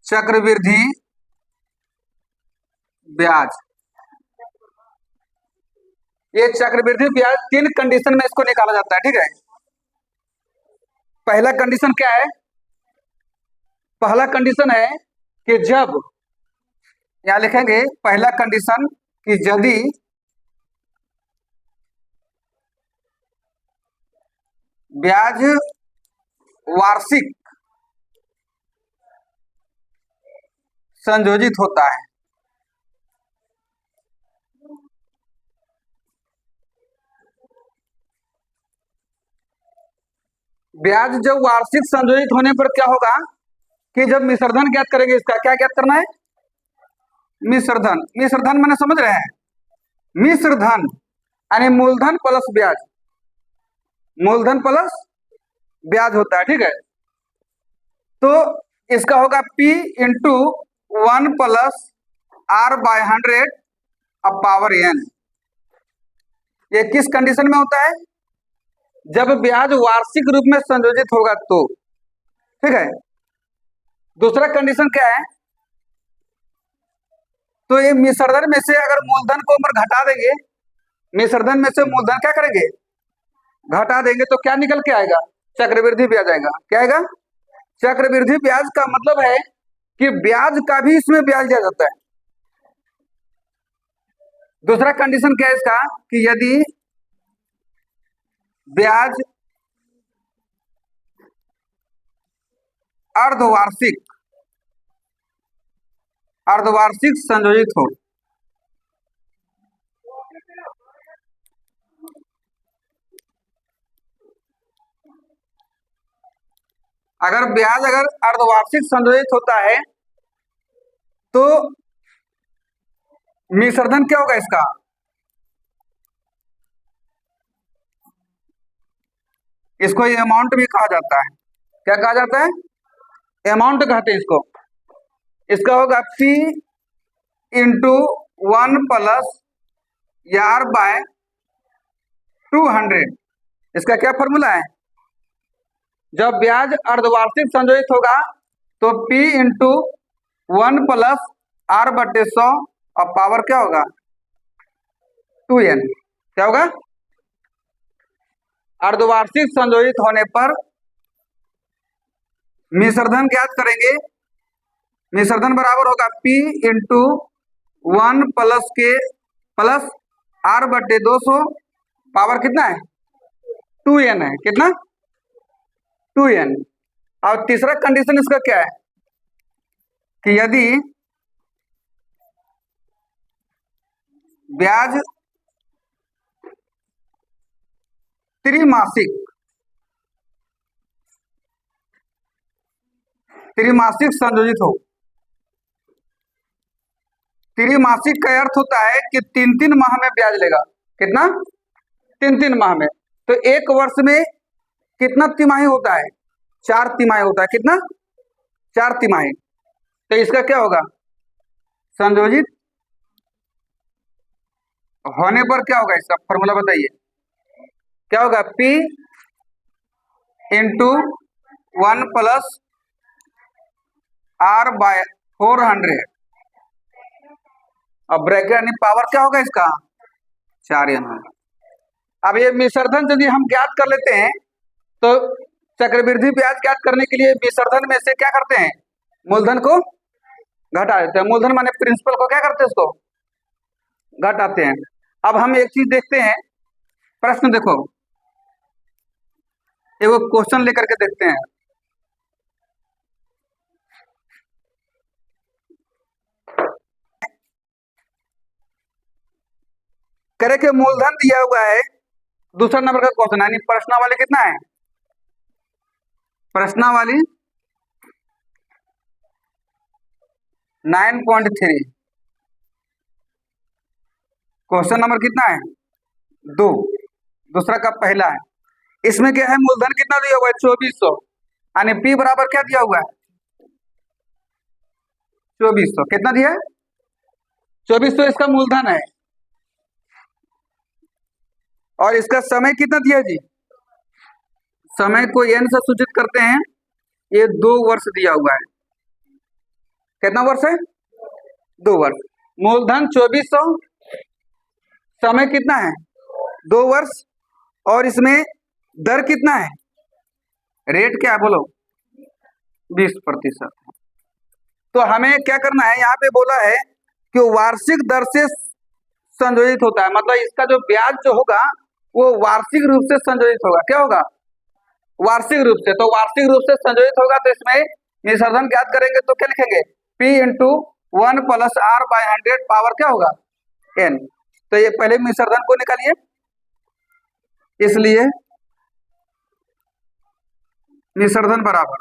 चक्रवृद्धि ब्याज। ये चक्रवृद्धि ब्याज तीन कंडीशन में इसको निकाला जाता है, ठीक है। पहला कंडीशन क्या है? पहला कंडीशन है कि जब, यहां लिखेंगे पहला कंडीशन कि यदि ब्याज वार्षिक संयोजित होता है, ब्याज जब वार्षिक संयोजित होने पर क्या होगा कि जब मिश्रधन ज्ञात करेंगे, इसका क्या ज्ञात करना है? मिश्रधन। मिश्रधन मैंने समझ रहे हैं, मिश्रधन यानी मूलधन प्लस ब्याज, मूलधन प्लस ब्याज होता है, ठीक है। तो इसका होगा P इंटू 1 प्लस R/100 अब पावर n। ये किस कंडीशन में होता है? जब ब्याज वार्षिक रूप में संयोजित होगा तो, ठीक है। दूसरा कंडीशन क्या है? तो ये मिश्रधन में से अगर मूलधन को हम घटा देंगे, मिश्रधन में से मूलधन क्या करेंगे? घटा देंगे, तो क्या निकल के आएगा? चक्रवृद्धि ब्याज आएगा। क्या आएगा? चक्रवृद्धि ब्याज का मतलब है कि ब्याज का भी इसमें ब्याज दिया जाता है। दूसरा कंडीशन क्या है इसका कि यदि ब्याज अर्धवार्षिक संयोजित हो, अगर अर्धवार्षिक संयोजित होता है तो मिश्रधन क्या होगा इसका? इसको अमाउंट भी कहा जाता है। क्या कहा जाता है? अमाउंट कहते हैं इसको। इसका होगा P इंटू 1 प्लस R/200। इसका क्या फॉर्मूला है? जब ब्याज अर्धवार्षिक संयोजित होगा तो P इंटू 1 प्लस R/100 और पावर क्या होगा? 2n। क्या होगा? अर्धवार्षिक संयोजित होने पर मिश्रधन ज्ञात करेंगे। मिश्रधन बराबर होगा P into 1 plus R/200 power कितना है? 2n है। कितना? 2n। और तीसरा कंडीशन इसका क्या है कि यदि ब्याज त्रिमासिक संयोजित हो। त्रिमासिक का अर्थ होता है कि 3-3 माह में ब्याज लेगा। कितना? 3-3 माह में। तो एक वर्ष में कितना तिमाही होता है? 4 तिमाही होता है। कितना? 4 तिमाही। तो इसका क्या होगा? संयोजित होने पर क्या होगा? इसका फॉर्मूला बताइए। क्या होगा? P इंटू 1 प्लस R/400 अब ब्रैकेट यानी पावर क्या होगा इसका? 4n। अब ये मिश्रधन यदि हम ज्ञात कर लेते हैं तो चक्रवृद्धि ब्याज ज्ञात करने के लिए मिश्रधन में से क्या करते हैं? मूलधन को घटा देते हैं। मूलधन माने प्रिंसिपल को क्या करते हैं? उसको घटाते हैं। अब हम एक चीज देखते हैं, प्रश्न देखो, एगो क्वेश्चन लेकर के देखते हैं। करे के मूलधन दिया हुआ है, दूसरा नंबर का क्वेश्चन यानी प्रश्नावली कितना है? प्रश्नावली 9.3। क्वेश्चन नंबर कितना है? 2। दूसरा का पहला है। इसमें क्या है? मूलधन कितना दिया हुआ है? 2400 यानी P बराबर क्या दिया हुआ है? 2400। कितना दिया है? 2400 इसका मूलधन है। और इसका समय कितना दिया जी? समय को n से सूचित करते हैं। ये 2 वर्ष दिया हुआ है। कितना वर्ष है? 2 वर्ष। मूलधन 2400, समय कितना है? 2 वर्ष, और इसमें दर कितना है? रेट क्या है बोलो? 20%। तो हमें क्या करना है, यहाँ पे बोला है कि वार्षिक दर से संयोजित होता है, मतलब इसका जो ब्याज जो होगा वो वार्षिक रूप से संयोजित होगा। क्या होगा? वार्षिक रूप से। तो वार्षिक रूप से संयोजित होगा, तो इसमें निस्वर्धन ज्ञात करेंगे तो क्या लिखेंगे? P इंटू 1 + R/100 पावर क्या होगा? n। तो ये पहले निस्वर्धन को निकालिए, इसलिए निस्वर्धन बराबर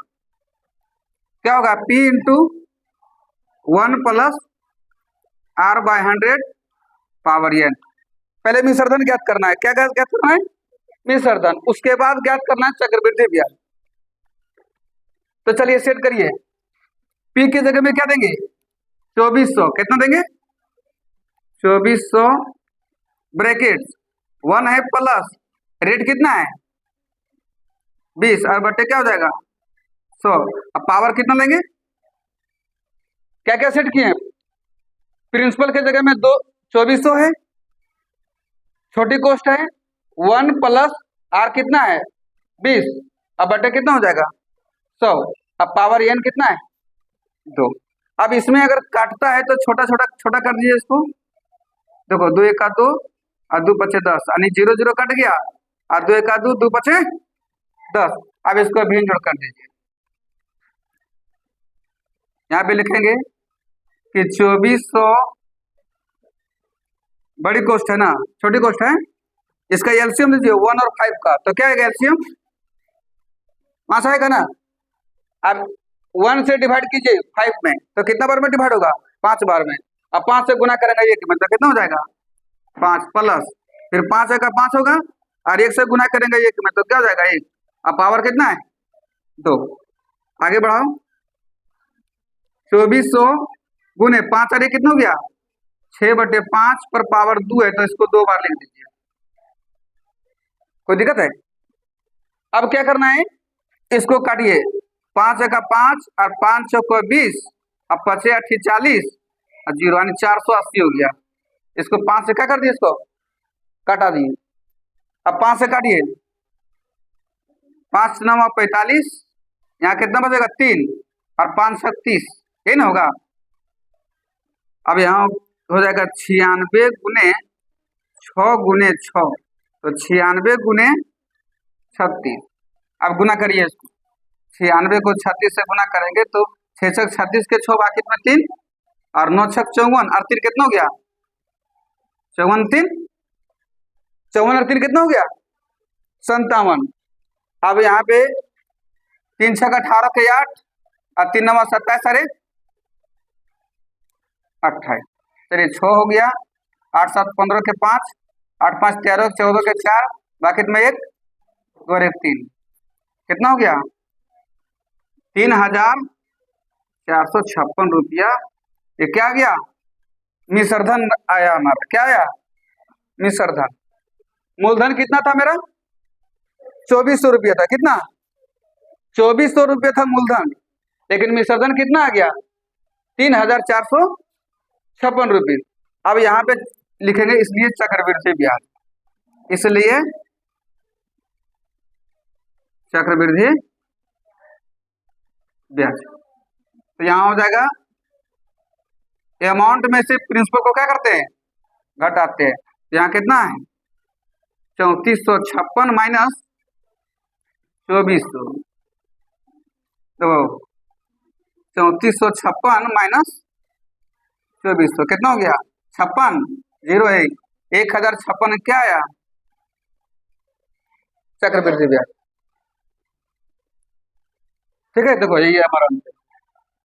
क्या होगा? P into 1 + R/100 power n। पहले निस्वर्धन ज्ञात करना है। क्या ज्ञात करना है? निस्वर्धन। उसके बाद ज्ञात करना है चक्रवृद्धि ब्याज। तो चलिए सेट करिए। P की जगह में क्या देंगे? 2400। कितना देंगे? 2400 ब्रैकेट 1 है प्लस रेट कितना है? 20 और बटे क्या हो जाएगा? 100। अब पावर कितना लेंगे? क्या क्या सेट किए? प्रिंसिपल के जगह में 2400 है, छोटी कॉस्ट है 1 + R कितना है? 20, अब बटे कितना हो जाएगा? 100। अब पावर n कितना है? 2। अब इसमें अगर काटता है तो छोटा छोटा छोटा कर दीजिए इसको। देखो 2 × 2 और 2 × 5 = 10, यानी 0 0 कट गया, और 2 × 2 2 × 5 = 10। अब इसको भी जोड़ कर दीजिए। यहाँ पे लिखेंगे कि 2400 बड़ी कॉस्ट है ना, छोटी कॉस्ट है, इसका एलसीएम लीजिए 1 और 5 का। तो क्या आएगा एलसीएम? 5 आएगा ना। अब 1 से डिवाइड कीजिए 5 में, तो कितना बार में डिवाइड होगा? 5 बार में। अब 5 से गुना करेंगे 1 में, तो कितना हो जाएगा? 5 प्लस फिर 5 का 5 होगा, और 1 से गुना करेंगे 1 में, तो क्या हो जाएगा? 1। अब पावर कितना है? 2। आगे बढ़ाओ। 2400 गुने 5 और 1 कितना हो गया? 6/5 पर पावर 2 है, तो इसको 2 बार लिख दीजिए। कोई दिक्कत है? अब क्या करना है? इसको काटिए। 5 का 5 और 5 × 20, अब 5 × 8 = 40 और 0 यानी 480 हो गया। इसको 5 से क्या कर दिए? इसको काटा दिए। अब 5 से काटिए। 5 × 9 = 45, यहाँ कितना बचेगा? 3 और 5 × 30, यही ना होगा। अब यहाँ हो जाएगा 96 गुने 6 गुने 6, तो 96 गुने 36। अब गुना करिए इसको। 96 को 36 से गुना करेंगे तो 6 × 36 के 6 बाकी में 3 और 9 × 6 = 54 और 3 कितना हो गया? 54 54 और 3 कितना हो गया? 57। अब यहाँ पे 3 × 6 = 18 के 8 और 3 × 9 = 27 अरे 28। चलिए 6 हो गया, 8 × 7 = 15 के 5, 8 × 5 = 13, 14 के 4, बाकी में 1 और 1 3, कितना हो गया? 3456 रुपया। ये क्या गया? निस्वर्धन आया हमारा। क्या आया? निस्वर्धन। मूलधन कितना था मेरा? 2400 रुपया था। कितना? 2400 रुपया था मूलधन, लेकिन निस्वर्धन कितना आ गया? 3456 रुपये। अब यहाँ पे लिखेंगे इसलिए चक्रवृद्धि ब्याज, इसलिए चक्रवृद्धि ब्याज। तो यहाँ हो जाएगा अमाउंट में से प्रिंसिपल को क्या करते हैं? घटाते हैं। यहाँ कितना है? 3456 माइनस 2400, तो 3456 माइनस 2400 कितना हो गया? 56, 0 है 1056 क्या आया? चक्रवृद्धि ब्याज। ठीक है, देखो यही है हमारा आंसर।